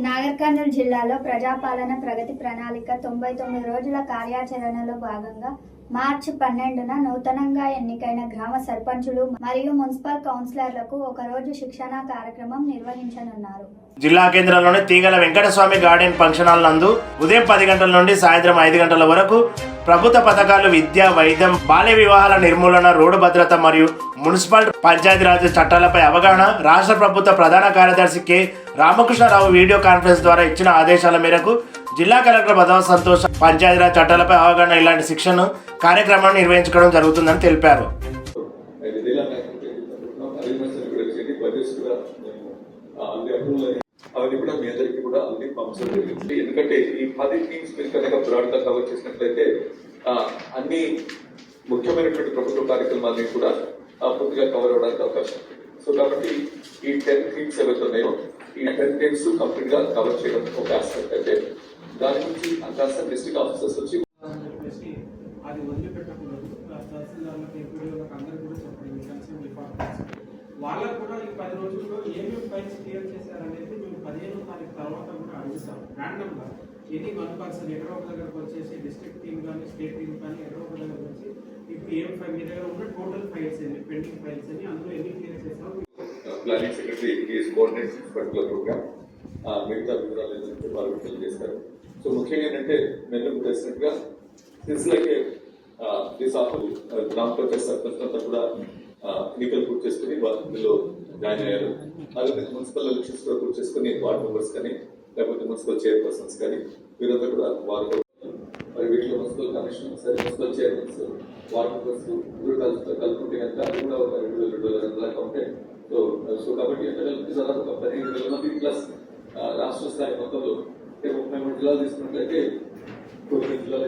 నాగర్ కర్నూలు జిల్లాలో ప్రజాపాలన ప్రగతి ప్రణాళిక 99 రోజుల కార్యాచరణలో భాగంగా మార్చి 12న నూతనంగా ఎన్నికైన గ్రామ సర్పంచులు మరియు మున్సిపల్ కౌన్సిలర్లకు ఒకరోజు శిక్షణా కార్యక్రమం నిర్వహించనున్నారు. జిల్లా కేంద్రంలోని తీగల వెంకటస్వామి గార్డెన్ ఫంక్షన్ హాల్ నందు ఉదయం 10 గంటల నుండి సాయంత్రం 5 గంటల వరకు ప్రభుత్వ పథకాలు, విద్య, వైద్యం, బాల్య వివాహాల నిర్మూలన, రోడ్డు భద్రత మరియు మున్సిపల్ పంచాయతీరాజ్ చట్టాలపై అవగాహన రాష్ట్ర ప్రభుత్వ ప్రధాన కార్యదర్శి కె రామకృష్ణరావు వీడియో కాన్ఫరెన్స్ ద్వారా ఇచ్చిన ఆదేశాల మేరకు జిల్లా కలెక్టర్ బదవ సంతోష్ పంచాయతీరాజ్ చట్టాలపై అవగాహన ఇలాంటి శిక్షణ కార్యక్రమాన్ని నిర్వహించడం జరుగుతుందని తెలిపారు. అవన్నీ కూడా మీ అందరికీ కూడా అన్ని పంపించడం జరిగింది. ఎందుకంటే ఈ 10 థీమ్స్ మీరు కనుక బ్రాడ్ గా కవర్ చేసినట్లయితే అన్ని ముఖ్యమైనటువంటి ప్రభుత్వ కార్యక్రమాలని కూడా పూర్తిగా కవర్ అవ్వడానికి అవకాశం. సో కాబట్టి ఈ 10 థీమ్స్ ఏవైతే ఉన్నాయో ఈ 10 థీమ్స్ కంప్లీట్ గా కవర్ చేయడం ఒక ఆస్పెక్ట్ అయితే దాని నుంచి కాస్త డిస్ట్రిక్ట్ ఆఫీసర్స్ వచ్చి అది వదిలిపెట్టకూడదు. తహసీల్దార్లకు, ఎంపీడీలకు అందరూ కూడా చెప్పండి, కన్సర్న్ డిపార్ట్మెంట్స్ వాళ్ళకు కూడా ఈ 10 రోజుల్లో ఏమేమి ఫైల్స్ క్లియర్ చేశారనేది మేము 15వ తారీఖు తర్వాత కూడా అడుగుతాం. ర్యాండమ్గా ఎనీ 1 పర్సన్ ఎక్కడో ఒక దగ్గరకు వచ్చేసి డిస్ట్రిక్ట్ టీమ్ కానీ స్టేట్ టీమ్ కానీ ఎక్కడో ఒక దగ్గరకు వచ్చి ఇప్పుడు ఏం ఫైల్ మీ దగ్గర ఉన్న టోటల్ ఫైల్స్ ఎన్ని, పెండింగ్ ఫైల్స్ అని, అందులో ఎన్ని క్లియర్ చేస్తాం. Planning secretary is coordinates particular program మిగతా వివరాలు ఏంటంటే వాళ్ళు తెలియజేస్తారు. సో ముఖ్యంగా ఏంటంటే నేను చేసినట్టుగా సిల్సిలకే గ్రామ పంచాయతీ సర్పంచ్ అంతా కూడా ఎన్నికలు పూర్తి చేసుకుని వాటిలో జాయిన్ అయ్యారు. అలాగే మున్సిపల్ ఎలక్షన్స్ కూడా పూర్తి చేసుకుని వార్డ్ మెంబర్స్ కానీ లేకపోతే మున్సిపల్ చైర్పర్సన్స్ కానీ వీరంతా కూడా వారు మరి వీటిలో municipal commissioners, municipal chairmans, ward members కలుపుకుంటే కనుక అది కూడా ఒక 2,200 దాకా ఉంటాయి. సో కాబట్టి ఎంత కలిపి దాదాపు ఒక 15,000 మంది ప్లస్ రాష్ట్ర స్థాయి మొత్తంలో 33 జిల్లాలు తీసుకున్నట్లయితే కొన్ని జిల్లాలు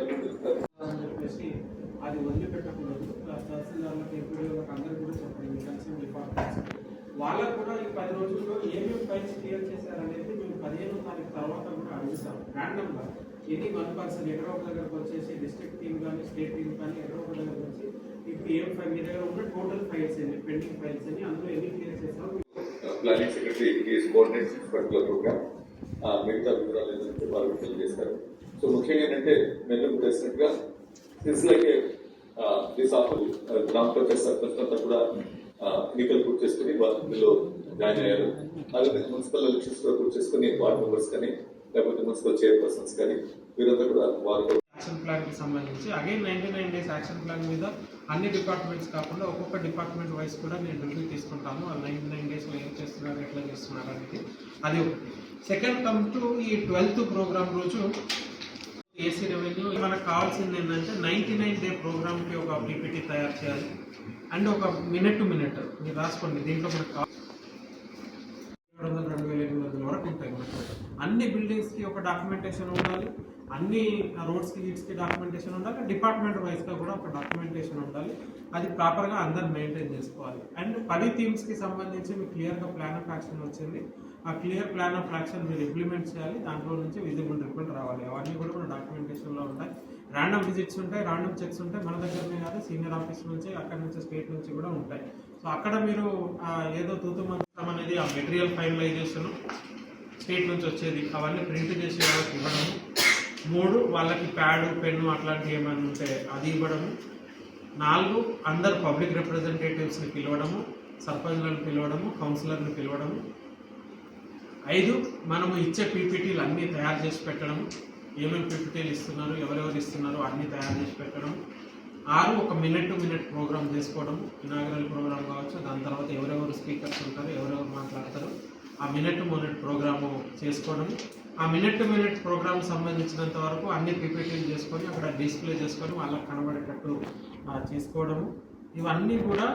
అది వదిలిపెట్టకూడదు. తహసీల్దార్లకు, ఎంపీడీలకు అందరూ కూడా చెప్పండి, కన్సర్న్ డిపార్ట్మెంట్స్ వాళ్ళకు కూడా ఈ 10 రోజుల్లో ఏమేమి ఫైల్స్ క్లియర్ చేశారనేది మేము 15వ తారీఖు తర్వాత కూడా అడుగుతాం. ర్యాండమ్గా ఎనీ 1 పర్సన్ ఎక్కడో ఒక దగ్గరకు వచ్చేసి డిస్ట్రిక్ట్ టీమ్ కానీ స్టేట్ టీమ్ కానీ ఎక్కడో ఒక దగ్గరకు వచ్చి ఇప్పుడు ఏం ఫైల్ మీ దగ్గర ఉన్న టోటల్ ఫైల్స్ ఎన్ని, పెండింగ్ ఫైల్స్ అని, అందులో ఎన్ని క్లియర్ చేస్తాం. Planning secretary is coordinates particular program మిగతా వివరాలు ఏంటంటే వాళ్ళు తెలియజేస్తారు. సో ముఖ్యంగా ఏంటంటే నేను చేసినట్టుగా సిల్సిలకే గ్రామ పంచాయతీ సర్పంచ్ అంతా కూడా ఎన్నికలు పూర్తి చేసుకుని వాటిలో జాయిన్ అయ్యారు. అలాగే మున్సిపల్ ఎలక్షన్స్ కూడా పూర్తి చేసుకుని వార్డ్ మెంబర్స్ కానీ లేకపోతే మున్సిపల్ చైర్పర్సన్స్ కానీ వీరంతా కూడా వారు యాక్షన్ ప్లాన్ కి సంబంధించి అగైన్ 99 డేస్ యాక్షన్ ప్లాన్ మీద అన్ని డిపార్ట్మెంట్స్ కాకుండా ఒక్కొక్క డిపార్ట్మెంట్ వైస్ కూడా నేను రివ్యూ తీసుకుంటాను. ఆ 99 డేస్ ఏం చేస్తున్నారు, ఎట్లా చేస్తున్నారు అనేది. అది సెకండ్ కమ్ టు ఈ 12th ప్రోగ్రామ్ రోజు ఏసీ రెవెన్యూ మనకు కావాల్సింది ఏంటంటే 99 డే ప్రోగ్రామ్కి ఒక పీపీటీ తయారు చేయాలి. అండ్ ఒక మినిట్ టు మినిట్ మీరు రాసుకోండి. దీంట్లో మనకు 2,800 వరకు ఉంటాయి. మనకు అన్ని బిల్డింగ్స్కి ఒక డాక్యుమెంటేషన్ ఉండాలి, అన్ని రోడ్స్కి గిట్స్కి డాక్యుమెంటేషన్ ఉండాలి, డిపార్ట్మెంట్ వైజ్గా కూడా ఒక డాక్యుమెంటేషన్ ఉండాలి. అది ప్రాపర్గా అందరు మెయింటైన్ చేసుకోవాలి. అండ్ 10 థీమ్స్కి సంబంధించి మీకు క్లియర్గా ప్లాన్ ఆఫ్ యాక్షన్ వచ్చింది. ఆ క్లియర్ ప్లాన్ ఆఫ్ యాక్షన్ మీరు ఇంప్లిమెంట్ చేయాలి. దాంట్లో నుంచి విజిబుల్ రిపోర్ట్ రావాలి. అవన్నీ కూడా మన డాక్యుమెంటేషన్లో ఉంటాయి. ర్యాండమ్ విజిట్స్ ఉంటాయి, ర్యాండమ్ చెక్స్ ఉంటాయి. మన దగ్గరనే కాదు, సీనియర్ ఆఫీస్ నుంచి, అక్కడ నుంచి స్టేట్ నుంచి కూడా ఉంటాయి. సో అక్కడ మీరు ఏదో తూతుమంత్రం అనేది ఆ మెటీరియల్ ఫైనలైజేషన్ స్టేట్ నుంచి వచ్చేది అవన్నీ ప్రింట్ చేసి వాళ్ళకి ఇవ్వడము. 3 వాళ్ళకి ప్యాడు, పెన్ను అట్లాంటివి ఏమైనా ఉంటే అది ఇవ్వడము. 4 అందరు పబ్లిక్ రిప్రజెంటేటివ్స్ని పిలవడము, సర్పంచ్లను పిలవడము, కౌన్సిలర్ని పిలవడము. 5 మనము ఇచ్చే పీపీటీలు అన్నీ తయారు చేసి పెట్టడము. ఏమేమి పీపీటీలు ఇస్తున్నారు, ఎవరెవరు ఇస్తున్నారు అన్నీ తయారు చేసి పెట్టడం. 6 ఒక మినిట్ టు మినిట్ ప్రోగ్రామ్ చేసుకోవడం. ఇనాగరల్ ప్రోగ్రామ్ కావచ్చు, దాని తర్వాత ఎవరెవరు స్పీకర్స్ ఉంటారు, ఎవరెవరు మాట్లాడతారు, ఆ మినిట్ టు మినిట్ ప్రోగ్రాము చేసుకోవడం. ఆ మినిట్ టు మినిట్ ప్రోగ్రామ్ సంబంధించినంత వరకు అన్ని పీపీటీలు చేసుకొని అక్కడ డిస్ప్లే చేసుకొని వాళ్ళకి కనబడేటట్టు చేసుకోవడము. ఇవన్నీ కూడా